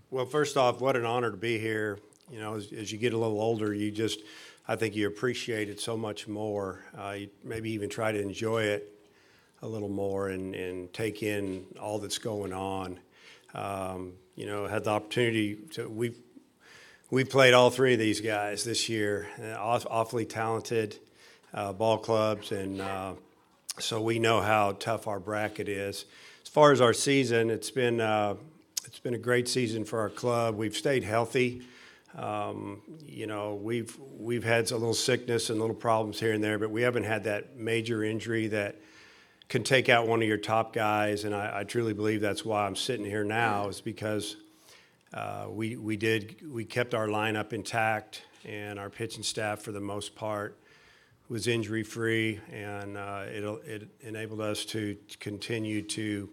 Well, first off, what an honor to be here. As you get a little older, I think you appreciate it so much more. You maybe even try to enjoy it a little more and take in all that's going on. Had the opportunity we played all three of these guys this year, awfully talented ball clubs, and so we know how tough our bracket is. As far as our season, it's been a great season for our club. We've stayed healthy. We've had a little sickness and little problems here and there, but we haven't had that major injury that can take out one of your top guys. And I truly believe that's why I'm sitting here now, is because we kept our lineup intact, and our pitching staff for the most part was injury free, and it enabled us to continue to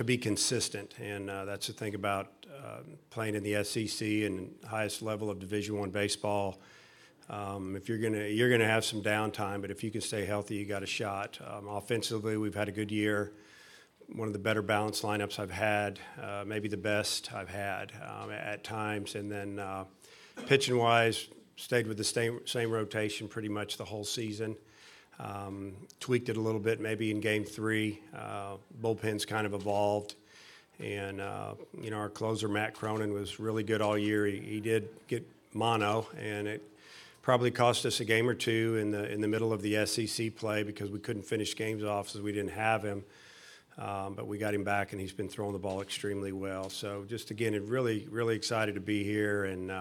be consistent. And that's the thing about playing in the SEC and highest level of Division I baseball. If you're gonna have some downtime, but if you can stay healthy, you got a shot. Offensively, we've had a good year. One of the better balanced lineups I've had, maybe the best I've had at times. And then pitching wise, stayed with the same rotation pretty much the whole season. Tweaked it a little bit maybe in Game 3. Bullpen's kind of evolved. And, our closer, Matt Cronin, was really good all year. He did get mono, and it probably cost us a game or two in the middle of the SEC play because we couldn't finish games off as we didn't have him. But we got him back, and he's been throwing the ball extremely well. So just, again, really, really excited to be here and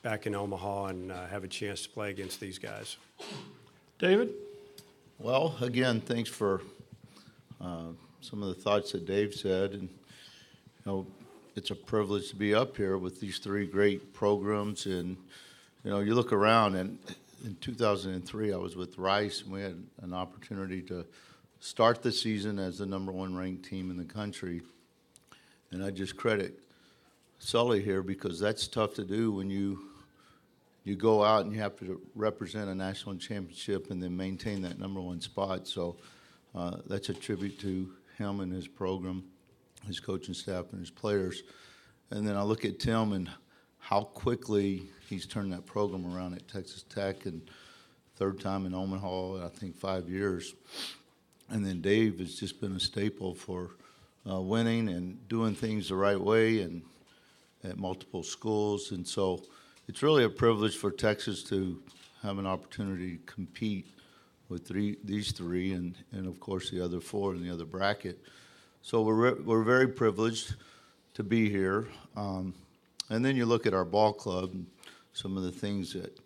back in Omaha and have a chance to play against these guys. David? Well, again, thanks for some of the thoughts that Dave said. And, it's a privilege to be up here with these three great programs. And, you look around, and in 2003, I was with Rice, and we had an opportunity to start the season as the number one ranked team in the country. And I just credit Sully here, because that's tough to do when you go out and you have to represent a national championship and then maintain that number one spot. So that's a tribute to him and his program, his coaching staff, and his players. And then I look at Tim and how quickly he's turned that program around at Texas Tech, and third time in Omaha in, I think, 5 years. And then Dave has just been a staple for winning and doing things the right way and at multiple schools. And so it's really a privilege for Texas to have an opportunity to compete with these three and of course, the other four in the other bracket. So we're very privileged to be here. And then you look at our ball club and some of the things that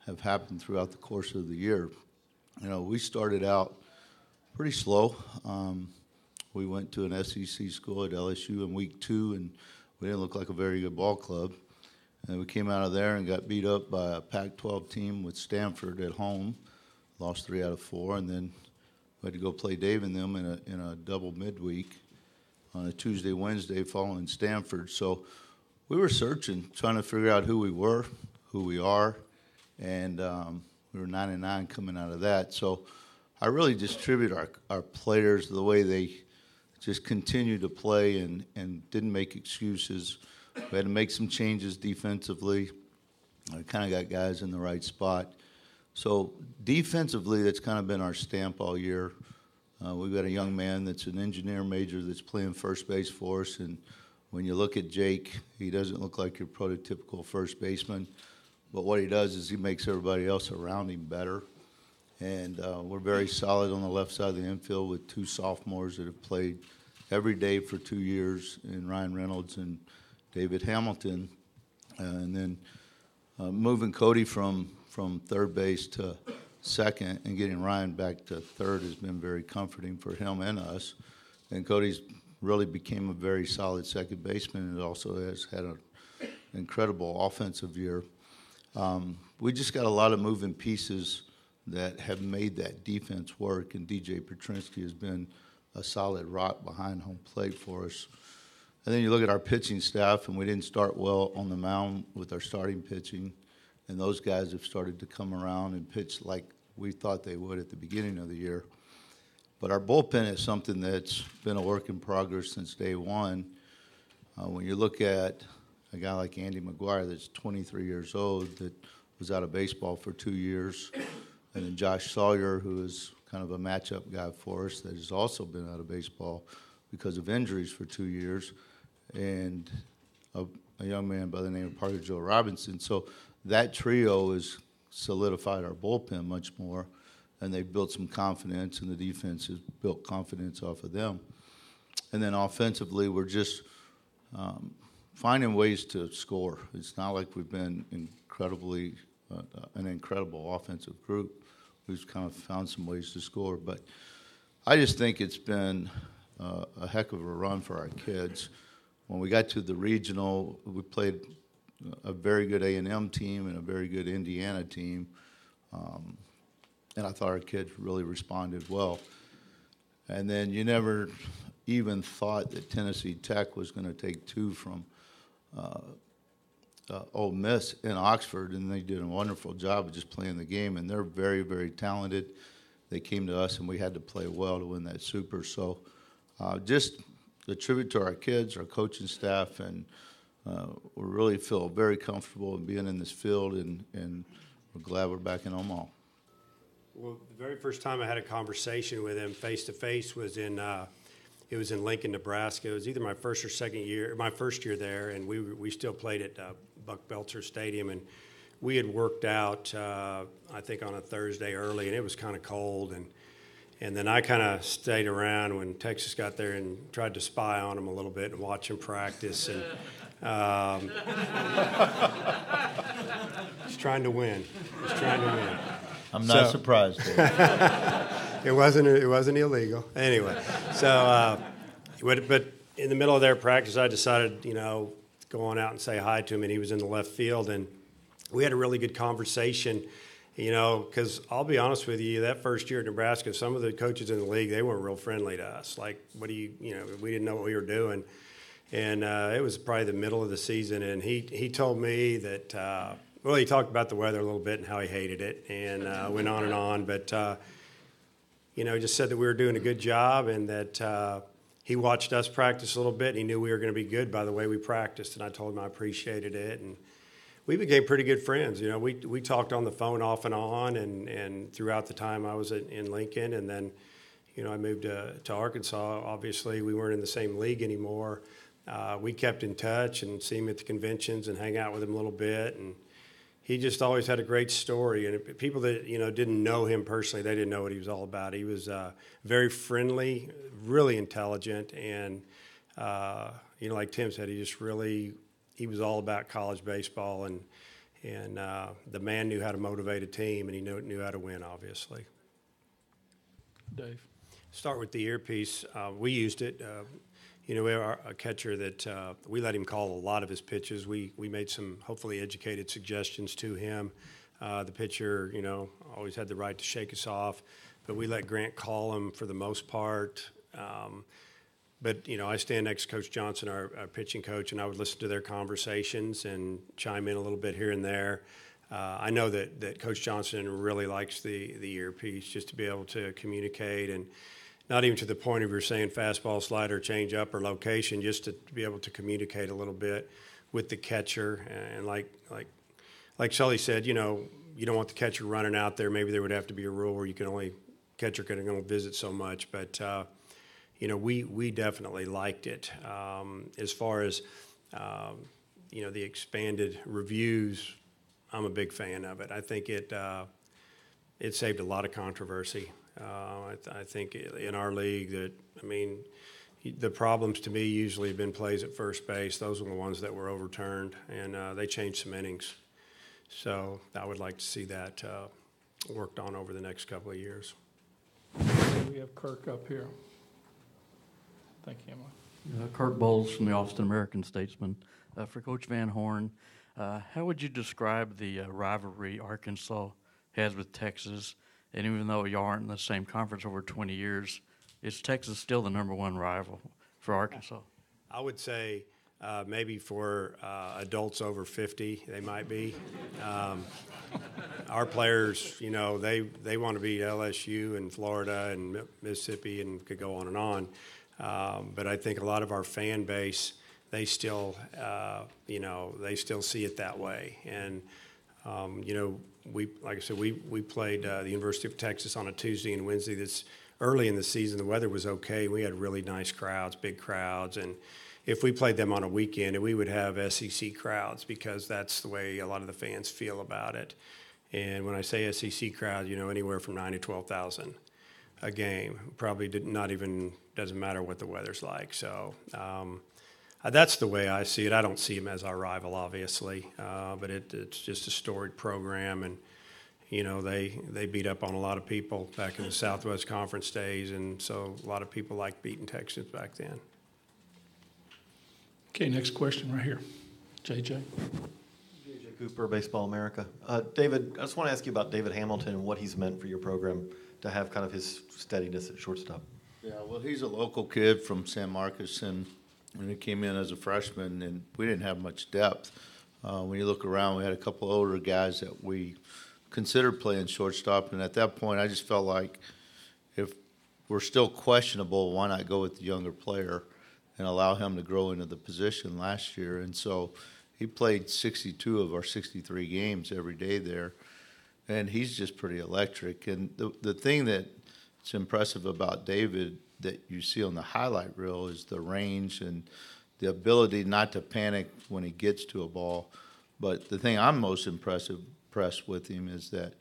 have happened throughout the course of the year. We started out pretty slow. We went to an SEC school at LSU in week 2, and we didn't look like a very good ball club. And we came out of there and got beat up by a Pac-12 team with Stanford at home, lost 3 out of 4, and then we had to go play Dave and them in a double midweek on a Tuesday, Wednesday following Stanford. So we were searching, trying to figure out who we were, who we are, and we were 9-9 coming out of that. So I really just tribute our players, the way they just continued to play and didn't make excuses. We had to make some changes defensively. I kind of got guys in the right spot. So defensively, that's kind of been our stamp all year. We've got a young man that's an engineer major that's playing first base for us. And when you look at Jake, he doesn't look like your prototypical first baseman. But what he does is he makes everybody else around him better. And we're very solid on the left side of the infield with 2 sophomores that have played every day for 2 years, in Ryan Reynolds and David Hamilton. And then moving Cody from third base to second and getting Ryan back to third has been very comforting for him and us. And Cody's really became a very solid second baseman, and also has had an incredible offensive year. We just got a lot of moving pieces that have made that defense work, and DJ Petrinsky has been a solid rock behind home plate for us. And then you look at our pitching staff, and we didn't start well on the mound with our starting pitching, and those guys have started to come around and pitch like we thought they would at the beginning of the year. But our bullpen is something that's been a work in progress since day one. When you look at a guy like Andy McGuire that's 23 years old that was out of baseball for 2 years, and then Josh Sawyer, who is kind of a matchup guy for us that has also been out of baseball because of injuries for 2 years, and a young man by the name of Parker Joe Robinson. So that trio has solidified our bullpen much more, and they've built some confidence, and the defense has built confidence off of them. And then offensively, we're just finding ways to score. It's not like we've been incredibly an incredible offensive group. We've kind of found some ways to score. But I just think it's been a heck of a run for our kids. When we got to the regional, we played a very good A&M team and a very good Indiana team. And I thought our kids really responded well. And then you never even thought that Tennessee Tech was going to take 2 from Ole Miss in Oxford, and they did a wonderful job of just playing the game. And they're very, very talented. They came to us, and we had to play well to win that Super. So just a tribute to our kids, our coaching staff, and we really feel very comfortable in being in this field, and we're glad we're back in Omaha. Well, the very first time I had a conversation with him face-to-face was in Lincoln, Nebraska. It was either my first or second year, my first year there, and we still played at Buck Belcher Stadium, and we had worked out, I think, on a Thursday early, and it was kind of cold, and then I kind of stayed around when Texas got there and tried to spy on him a little bit and watch him practice, and he's trying to win. I'm not surprised. It wasn't illegal. Anyway, so but in the middle of their practice, I decided, go on out and say hi to him, and he was in the left field, and we had a really good conversation, because I'll be honest with you, that first year at Nebraska, some of the coaches in the league, they weren't real friendly to us. Like, we didn't know what we were doing, and it was probably the middle of the season, and he told me that. Well, he talked about the weather a little bit and how he hated it, and went on, but just said that we were doing a good job, and that he watched us practice a little bit, and he knew we were going to be good by the way we practiced, and I told him I appreciated it, and we became pretty good friends. We talked on the phone off and on, and throughout the time I was in Lincoln, and then I moved to Arkansas. Obviously, we weren't in the same league anymore. We kept in touch and see him at the conventions and hang out with him a little bit, and he just always had a great story, and people that didn't know him personally, they didn't know what he was all about. He was very friendly, really intelligent, and like Tim said, he was all about college baseball, and the man knew how to motivate a team, and he knew how to win, obviously. Dave, start with the earpiece. We used it. We have a catcher that we let him call a lot of his pitches. We made some hopefully educated suggestions to him. The pitcher, always had the right to shake us off, but we let Grant call him for the most part. But I stand next to Coach Johnson, our pitching coach, and I would listen to their conversations and chime in a little bit here and there. I know that Coach Johnson really likes the earpiece just to be able to communicate, and not even to the point of you're saying fastball, slider, change up, or location, just to be able to communicate a little bit with the catcher. And like Sully said, you don't want the catcher running out there. Maybe there would have to be a rule where catcher can only visit so much. But we definitely liked it. As far as the expanded reviews, I'm a big fan of it. I think it saved a lot of controversy. I think in our league the problems to me usually have been plays at first base. Those are the ones that were overturned, and they changed some innings. So I would like to see that worked on over the next couple of years. we have Kirk up here. Thank you, Emily. Kirk Bowles from the Austin American-Statesman. For Coach Van Horn, how would you describe the rivalry Arkansas has with Texas? And even though you aren't in the same conference over 20 years, is Texas still the number one rival for Arkansas? I would say maybe for adults over 50, they might be. Our players, you know, they want to beat LSU and Florida and Mississippi and could go on and on. But I think a lot of our fan base, they still, they still see it that way. And, like I said, we played the University of Texas on a Tuesday and Wednesday. This early in the season, the weather was okay. We had really nice crowds, big crowds, and if we played them on a weekend, we would have SEC crowds because that's the way a lot of the fans feel about it. And when I say SEC crowd, anywhere from 9 to 12,000 a game. Probably doesn't matter what the weather's like. So that's the way I see it. I don't see them as our rival, obviously, but it's just a storied program, and they beat up on a lot of people back in the Southwest Conference days, and so a lot of people liked beating Texas back then. Okay, next question right here. JJ. JJ Cooper, Baseball America. David, I just want to ask you about David Hamilton and what he's meant for your program to have kind of his steadiness at shortstop. Yeah, well, he's a local kid from San Marcos, and when he came in as a freshman, and we didn't have much depth. When you look around, we had a couple older guys that we considered playing shortstop, and at that point, I just felt like if we're still questionable, why not go with the younger player and allow him to grow into the position last year? And so he played 62 of our 63 games every day there, and he's just pretty electric. And the thing that's impressive about David that you see on the highlight reel is the range and the ability not to panic when he gets to a ball. But the thing I'm most impressed with him is that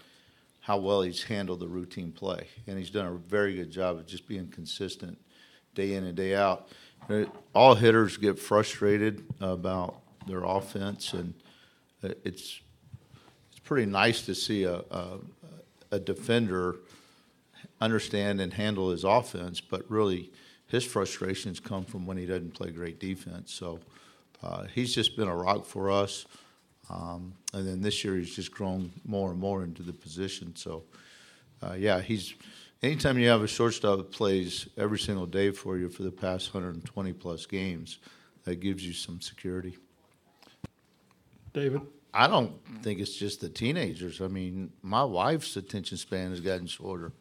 how well he's handled the routine play. And he's done a very good job of just being consistent day in and day out. All hitters get frustrated about their offense, and it's pretty nice to see a defender understand and handle his offense, but really his frustrations come from when he doesn't play great defense. So he's just been a rock for us. And then this year he's just grown more and more into the position. So, anytime you have a shortstop that plays every single day for you for the past 120-plus games, that gives you some security. David. I don't think it's just the teenagers. I mean, my wife's attention span has gotten shorter.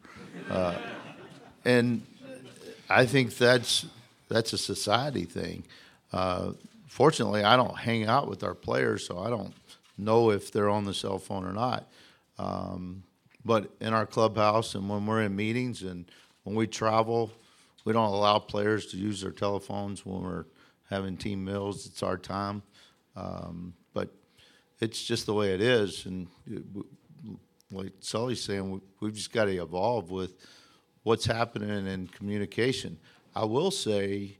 And I think that's a society thing. Fortunately, I don't hang out with our players, so I don't know if they're on the cell phone or not. But in our clubhouse and when we're in meetings and when we travel, we don't allow players to use their telephones when we're having team meals. It's our time. But it's just the way it is. And like Sully's saying, we've just got to evolve with what's happening in communication. I will say,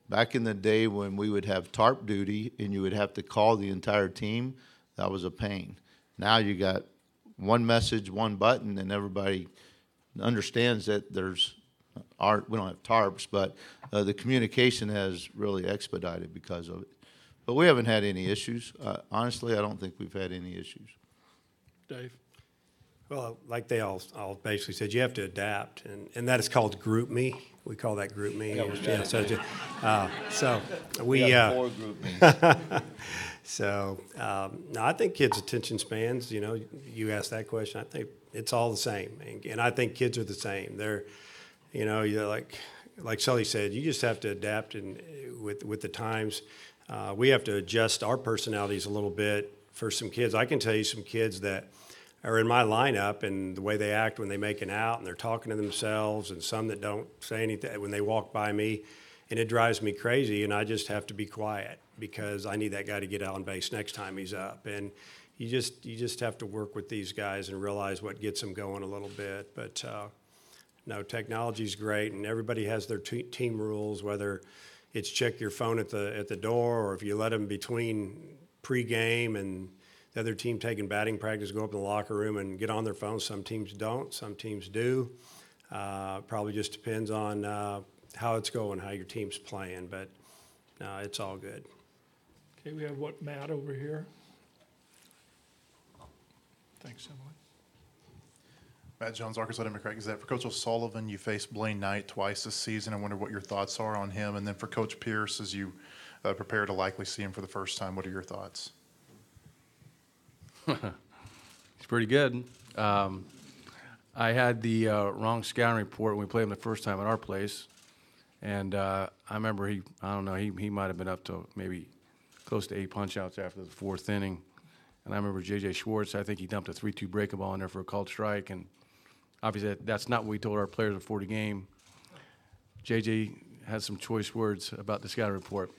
back in the day when we would have tarp duty and you would have to call the entire team, that was a pain. Now you got one message, one button, and everybody understands that we don't have tarps, but the communication has really expedited because of it. But we haven't had any issues. Honestly, I don't think we've had any issues. Dave. Well, like they all basically said, you have to adapt, and that is called group me. We call that group me. So we four group me's. So no, I think kids' attention spans. You asked that question. I think it's all the same, and I think kids are the same. They're, you're like Sully said, you just have to adapt and with the times. We have to adjust our personalities a little bit for some kids. I can tell you some kids that are in my lineup and the way they act when they make an out and they're talking to themselves, and some that don't say anything when they walk by me, and it drives me crazy, and I just have to be quiet because I need that guy to get out on base next time he's up. And you just have to work with these guys and realize what gets them going a little bit. But no, technology's great, and everybody has their team rules, whether it's check your phone at the door, or if you let them between pregame and the other team taking batting practice, go up in the locker room and get on their phone. Some teams don't, some teams do. Probably just depends on how it's going, how your team's playing, but it's all good. Okay, we have Matt over here. Thanks, Emily. Matt Jones, Arkansas Democrat Gazette. For Coach O'Sullivan, you faced Blaine Knight twice this season. I wonder what your thoughts are on him. And then for Coach Pierce, as you prepare to likely see him for the first time, what are your thoughts? He's pretty good. I had the wrong scouting report when we played him the first time at our place, And I remember he might have been up to maybe close to 8 punch-outs after the fourth inning. And I remember J.J. Schwartz, I think he dumped a 3-2 breaking ball in there for a called strike. And obviously that's not what we told our players before the game. J.J. had some choice words about the scouting report.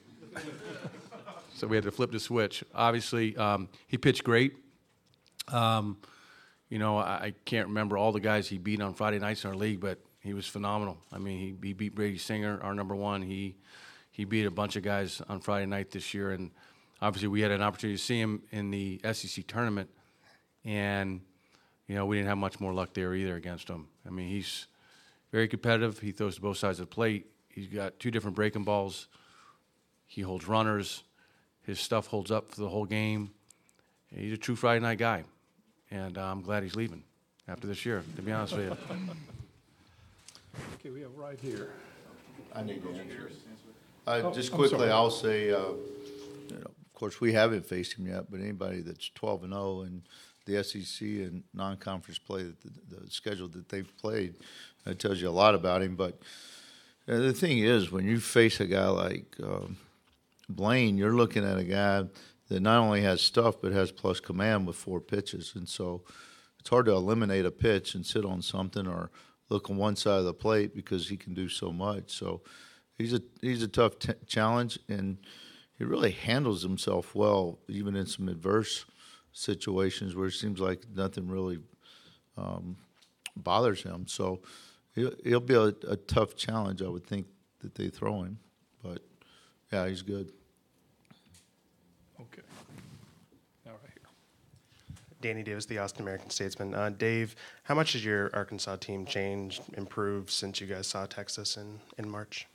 So we had to flip the switch. Obviously, he pitched great. I can't remember all the guys he beat on Friday nights in our league, but he was phenomenal. I mean, he beat Brady Singer, our number one. He beat a bunch of guys on Friday night this year, and obviously we had an opportunity to see him in the SEC tournament, and we didn't have much more luck there either against him. I mean, he's very competitive. He throws to both sides of the plate. He's got 2 different breaking balls. He holds runners. His stuff holds up for the whole game. He's a true Friday night guy, and I'm glad he's leaving after this year, to be honest with you. Okay, we have right here. I need to answer. Just I'm quickly, sorry. I'll say, of course, we haven't faced him yet, but anybody that's 12-0 in the SEC and non-conference play, the schedule that they've played, that tells you a lot about him. But the thing is, when you face a guy like Blaine, you're looking at a guy that not only has stuff but has plus command with 4 pitches, and so it's hard to eliminate a pitch and sit on something or look on one side of the plate because he can do so much. So he's a tough challenge, and he really handles himself well, even in some adverse situations where it seems like nothing really bothers him. So he'll be a tough challenge, I would think, that they throw him. But yeah, he's good. Okay. Now right here. Danny Davis, the Austin American Statesman. Dave, how much has your Arkansas team changed, improved since you guys saw Texas in March?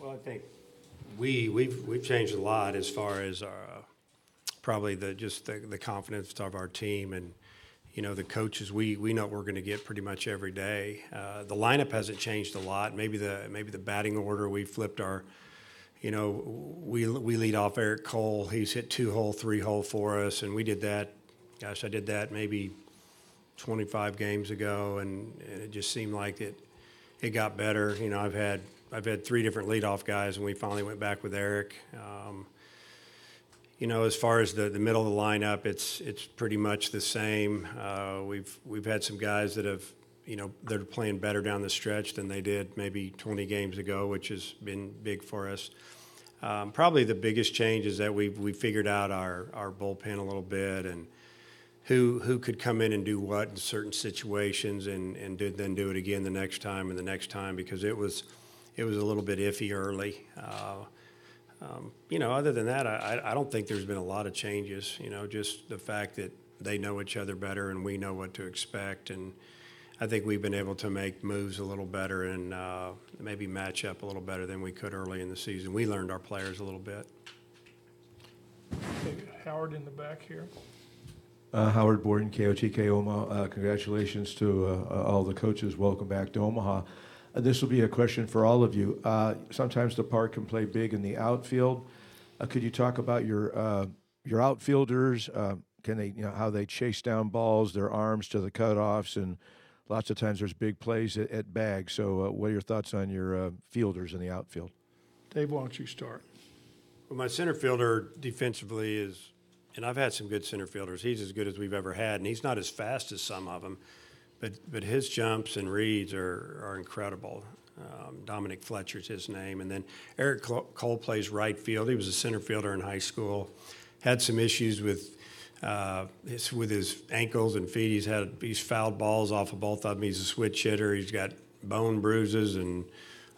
Well, I think we've changed a lot as far as probably the confidence of our team, and the coaches. We know what we're going to get pretty much every day. The lineup hasn't changed a lot. Maybe the batting order, we flipped our. We lead off Eric Cole. He's hit 2-hole, 3-hole for us, and we did that. Gosh, I did that maybe 25 games ago, and it just seemed like it got better. I've had 3 different leadoff guys, and we finally went back with Eric. As far as the middle of the lineup, it's pretty much the same. We've had some guys that have they're playing better down the stretch than they did maybe 20 games ago, which has been big for us. Probably the biggest change is that we figured out our bullpen a little bit, and who could come in and do what in certain situations, and then do it again the next time and the next time, because it was a little bit iffy early. Other than that, I don't think there's been a lot of changes. Just the fact that they know each other better and we know what to expect, and I think we've been able to make moves a little better and maybe match up a little better than we could early in the season. We learned our players a little bit. Okay, Howard in the back here. Howard Borden, KOTK Omaha. Congratulations to all the coaches. Welcome back to Omaha. This will be a question for all of you. Sometimes the park can play big in the outfield. Could you talk about your outfielders? Can they, how they chase down balls, their arms to the cutoffs, and lots of times there's big plays at bags. So what are your thoughts on your fielders in the outfield? Dave, why don't you start? Well, my center fielder defensively is, and I've had some good center fielders. He's as good as we've ever had, and he's not as fast as some of them, but his jumps and reads are incredible. Dominic Fletcher's his name, and then Eric Cole plays right field. He was a center fielder in high school. Had some issues with his ankles and feet. He's fouled balls off of both of them. He's a switch hitter. He's got bone bruises and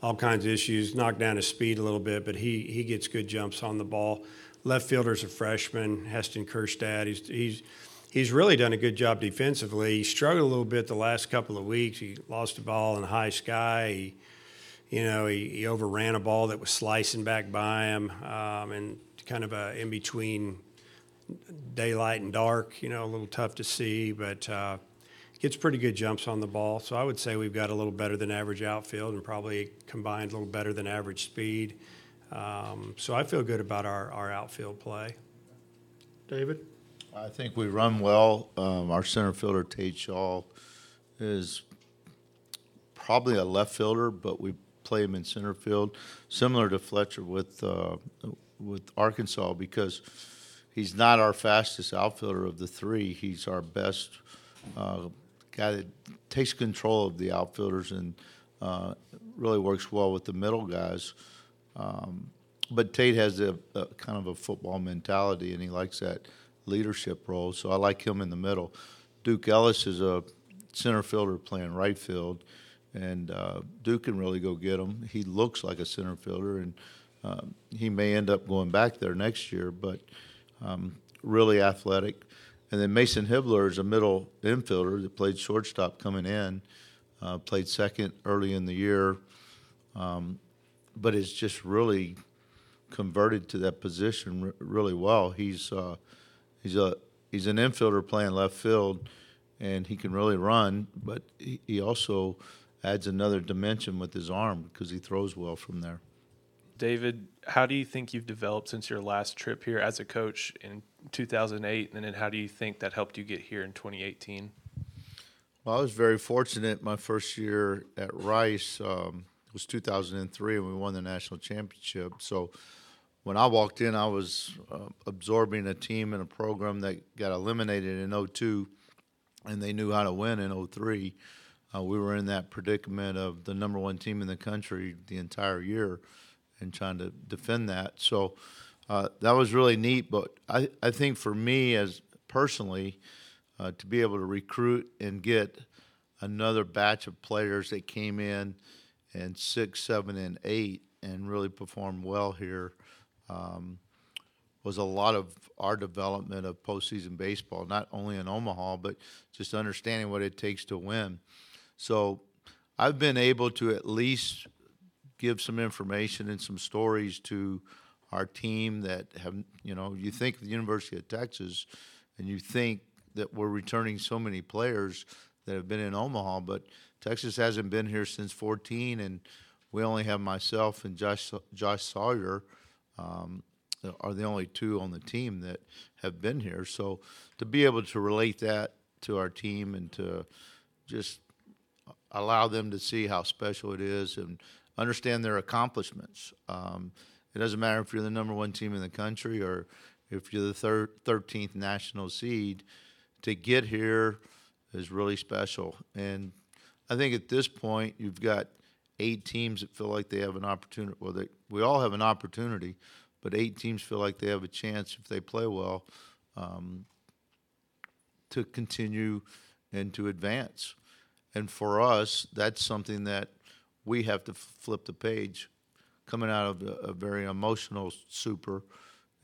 all kinds of issues. Knocked down his speed a little bit, but he gets good jumps on the ball. Left fielder's a freshman, Heston Kerstad. He's really done a good job defensively. He struggled a little bit the last couple of weeks. He lost a ball in high sky. He overran a ball that was slicing back by him, and kind of in between daylight and dark, a little tough to see, but gets pretty good jumps on the ball. So I would say we've got a little better than average outfield and probably combined a little better than average speed. So I feel good about our outfield play. David? I think we run well. Our center fielder, Tate Shaw, is probably a left fielder, but we play him in center field, similar to Fletcher with Arkansas, because he's not our fastest outfielder of the three. He's our best guy that takes control of the outfielders and really works well with the middle guys. But Tate has a kind of a football mentality, and he likes that leadership role, so I like him in the middle. Duke Ellis is a center fielder playing right field, and Duke can really go get him. He looks like a center fielder, and he may end up going back there next year, but really athletic. And then Mason Hibler is a middle infielder that played shortstop coming in, played second early in the year, but is just really converted to that position really well. He's an infielder playing left field, and he can really run, but he also adds another dimension with his arm because he throws well from there. David, how do you think you've developed since your last trip here as a coach in 2008, and then how do you think that helped you get here in 2018? Well, I was very fortunate. My first year at Rice was 2003, and we won the national championship. So when I walked in, I was absorbing a team and a program that got eliminated in 2002, and they knew how to win in 2003. We were in that predicament of the number one team in the country the entire year and trying to defend that. So that was really neat. But I think for me, as personally, to be able to recruit and get another batch of players that came in 6, 7, and 8 and really performed well here was a lot of our development of postseason baseball, not only in Omaha, but just understanding what it takes to win. So I've been able to at least give some information and some stories to our team that have, you think of the University of Texas and you think that we're returning so many players that have been in Omaha, but Texas hasn't been here since 14, and we only have myself and Josh Sawyer are the only two on the team that have been here. So to be able to relate that to our team and to just allow them to see how special it is and understand their accomplishments. It doesn't matter if you're the number one team in the country or if you're the 13th national seed. To get here is really special. And I think at this point you've got 8 teams that feel like they have an opportunity. Well, we all have an opportunity, but 8 teams feel like they have a chance if they play well to continue and to advance. And for us, that's something that we have to flip the page, coming out of a very emotional super,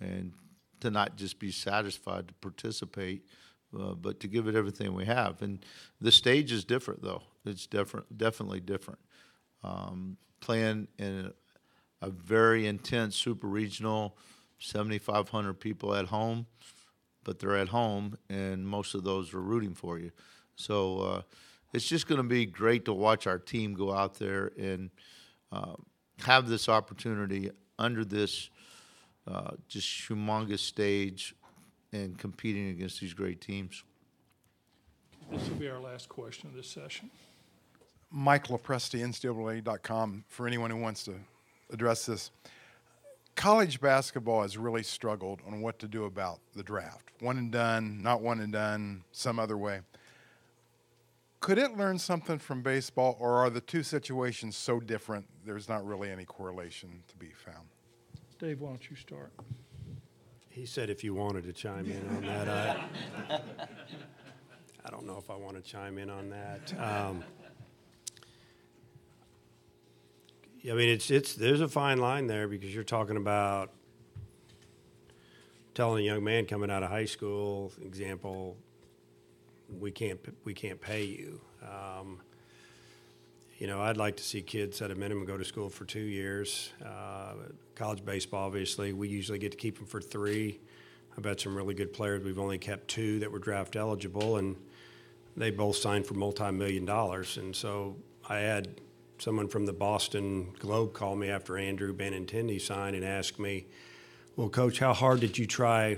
and to not just be satisfied to participate, but to give it everything we have. And the stage is different, though. It's definitely different. Playing in a very intense super regional, 7,500 people at home, but they're at home, and most of those are rooting for you. So it's just going to be great to watch our team go out there and have this opportunity under this just humongous stage and competing against these great teams. This will be our last question of this session. Mike LaPresti, NCAA.com, for anyone who wants to address this. College basketball has really struggled on what to do about the draft. One and done, not one and done, some other way. Could it learn something from baseball, or are the two situations so different there's not really any correlation to be found? Dave, why don't you start? He said if you wanted to chime in on that. I don't know if I want to chime in on that. I mean, there's a fine line there because you're talking about telling a young man coming out of high school, example, we can't pay you. I'd like to see kids at a minimum go to school for 2 years. College baseball, obviously, we usually get to keep them for 3. I bet some really good players. We've only kept 2 that were draft eligible, and they both signed for multi-million dollars. And so I had someone from the Boston Globe call me after Andrew Benintendi signed and asked me, well, Coach, how hard did you try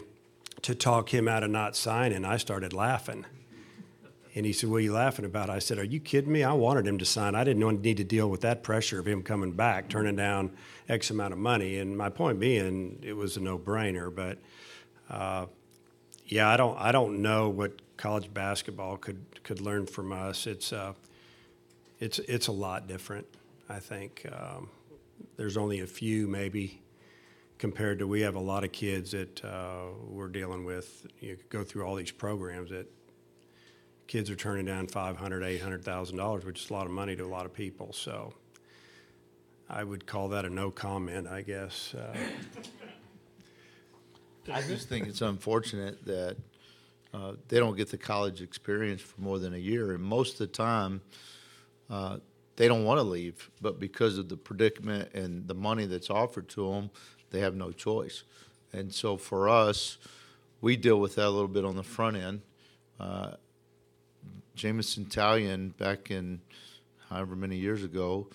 to talk him out of not signing? I started laughing. And he said, "What are you laughing about?" I said, "Are you kidding me? I wanted him to sign. I didn't need to deal with that pressure of him coming back, turning down X amount of money." And my point being, it was a no-brainer. But yeah, I don't know what college basketball could learn from us. It's a lot different. I think there's only a few maybe compared to we have a lot of kids that we're dealing with. You go through all these programs that kids are turning down $500,000, $800,000, which is a lot of money to a lot of people. So I would call that a no comment, I guess. I just think it's unfortunate that they don't get the college experience for more than a year. And most of the time, they don't want to leave. But because of the predicament and the money that's offered to them, they have no choice. And so for us, we deal with that a little bit on the front end. Jamison Talion, back in however many years ago,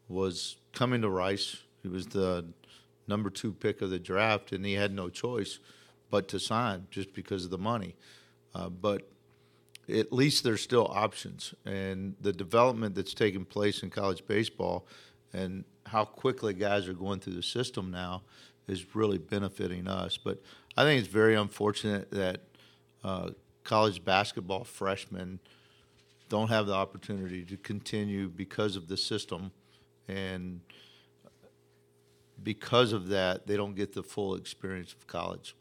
was coming to Rice. He was the number 2 pick of the draft, and he had no choice but to sign just because of the money. But at least there's still options. And the development that's taking place in college baseball and how quickly guys are going through the system now is really benefiting us. But I think it's very unfortunate that college basketball freshmen don't have the opportunity to continue because of the system, and because of that, they don't get the full experience of college.